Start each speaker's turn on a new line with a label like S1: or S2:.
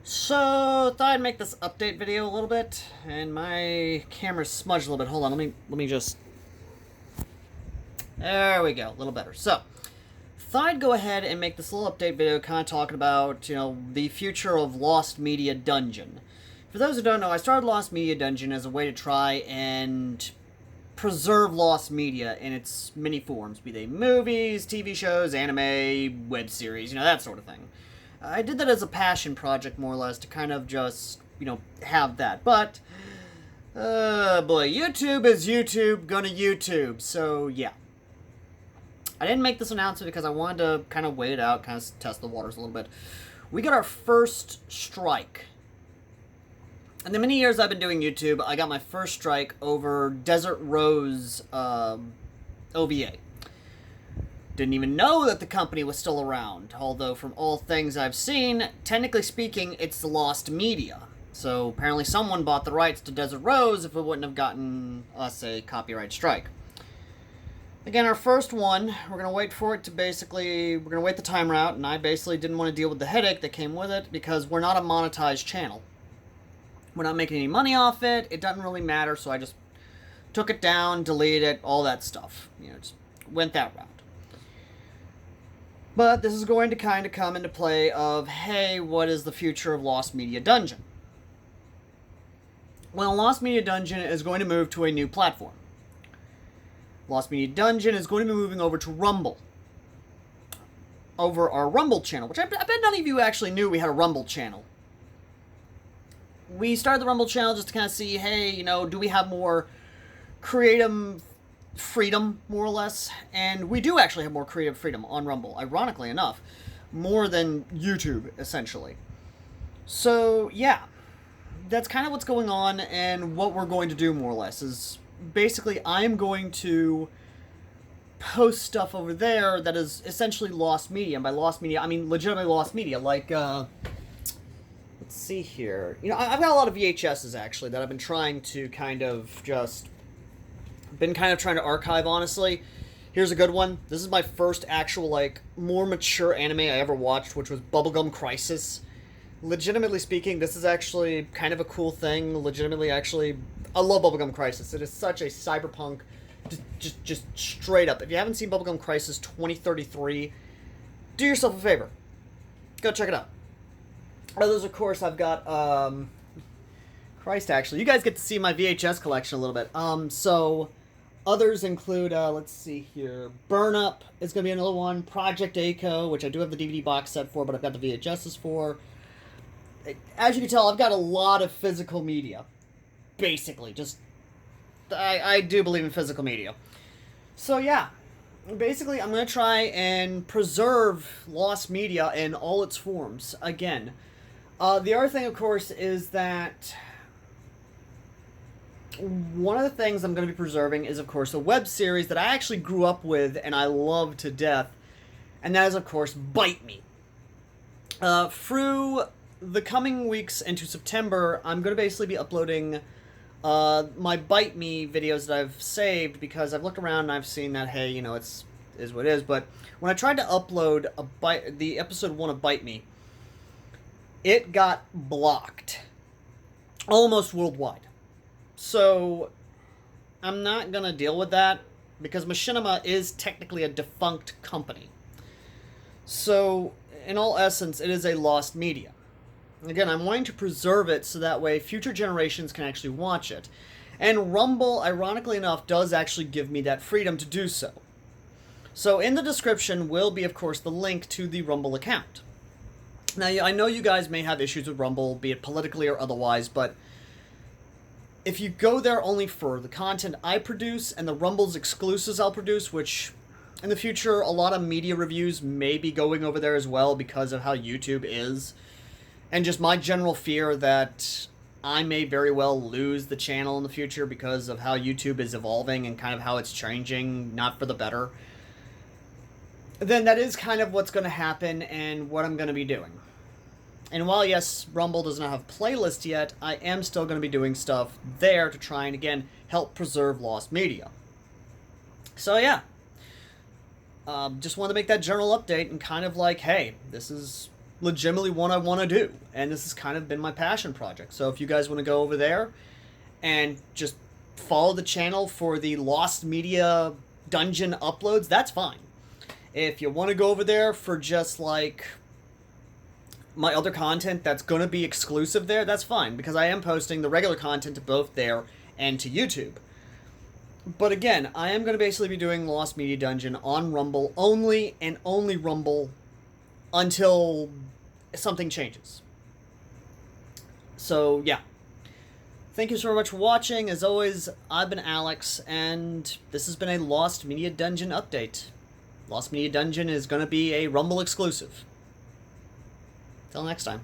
S1: So, thought I'd make this update video a little bit, and my camera's smudged a little bit. Hold on, let me just... There we go, a little better. So, thought I'd go ahead and make this little update video kind of talking about, the future of Lost Media Dungeon. For those who don't know, I started Lost Media Dungeon as a way to try and preserve lost media in its many forms, be they movies, TV shows, anime, web series, that sort of thing. I did that as a passion project, more or less, to kind of just, have that. But, boy, YouTube is YouTube, gonna YouTube. So, yeah. I didn't make this announcement because I wanted to kind of wait it out, kind of test the waters a little bit. We got our first strike. In the many years I've been doing YouTube, I got my first strike over Desert Rose OVA. Didn't even know that the company was still around, although from all things I've seen, technically speaking, it's the Lost Media. So apparently someone bought the rights to Desert Rose if it wouldn't have gotten us a copyright strike. Again, our first one, we're going to wait for it to we're going to wait the timer out, and I basically didn't want to deal with the headache that came with it because we're not a monetized channel. We're not making any money off it, it doesn't really matter, so I just took it down, deleted it, all that stuff. Just went that route. But this is going to kind of come into play of, hey, what is the future of Lost Media Dungeon? Well, Lost Media Dungeon is going to move to a new platform. Lost Media Dungeon is going to be moving over to Rumble. Over our Rumble channel, which I bet none of you actually knew we had a Rumble channel. We started the Rumble channel just to kind of see, hey, do we have more creative freedom, more or less? And we do actually have more creative freedom on Rumble, ironically enough. More than YouTube, essentially. So, yeah. That's kind of what's going on, and what we're going to do, more or less, is basically I'm going to post stuff over there that is essentially lost media. And by lost media, I mean legitimately lost media. Like, let's see here. I've got a lot of VHSs, actually, that I've been trying to kind of trying to archive, honestly. Here's a good one. This is my first actual, more mature anime I ever watched, which was Bubblegum Crisis. Legitimately speaking, this is actually kind of a cool thing. Legitimately, actually, I love Bubblegum Crisis. It is such a cyberpunk, just straight up. If you haven't seen Bubblegum Crisis 2033, do yourself a favor. Go check it out. Others, of course, I've got, Christ, actually. You guys get to see my VHS collection a little bit. So, others include, let's see here, Burn Up is going to be another one. Project A-ko, which I do have the DVD box set for, but I've got the VHSs for. As you can tell, I've got a lot of physical media. Basically, I do believe in physical media. So, yeah. Basically, I'm going to try and preserve lost media in all its forms. Again, the other thing, of course, is that one of the things I'm going to be preserving is, of course, a web series that I actually grew up with and I love to death, and that is, of course, Bite Me. Through the coming weeks into September, I'm going to basically be uploading my Bite Me videos that I've saved, because I've looked around and I've seen that, hey, it's is what it is. But when I tried to upload the episode 1 of Bite Me, it got blocked almost worldwide. So I'm not gonna deal with that because Machinima is technically a defunct company. So in all essence, it is a lost media. Again, I'm wanting to preserve it so that way future generations can actually watch it. And Rumble, ironically enough, does actually give me that freedom to do so. So in the description will be, of course, the link to the Rumble account. Now, I know you guys may have issues with Rumble, be it politically or otherwise, but if you go there only for the content I produce and the Rumble's exclusives I'll produce, which in the future a lot of media reviews may be going over there as well because of how YouTube is, and just my general fear that I may very well lose the channel in the future because of how YouTube is evolving and kind of how it's changing, not for the better, then that is kind of what's going to happen and what I'm going to be doing. And while, yes, Rumble does not have playlists yet, I am still going to be doing stuff there to try and, again, help preserve lost media. So, yeah. Just wanted to make that general update and kind of like, hey, this is legitimately what I want to do, and this has kind of been my passion project. So if you guys want to go over there and just follow the channel for the Lost Media Dungeon uploads, that's fine. If you want to go over there for just like my other content that's going to be exclusive there, that's fine, because I am posting the regular content to both there and to YouTube. But again, I am going to basically be doing Lost Media Dungeon on Rumble only, and only Rumble, until something changes. So, yeah. Thank you so much for watching. As always, I've been Alex, and this has been a Lost Media Dungeon update. Lost Media Dungeon is going to be a Rumble exclusive. Till next time.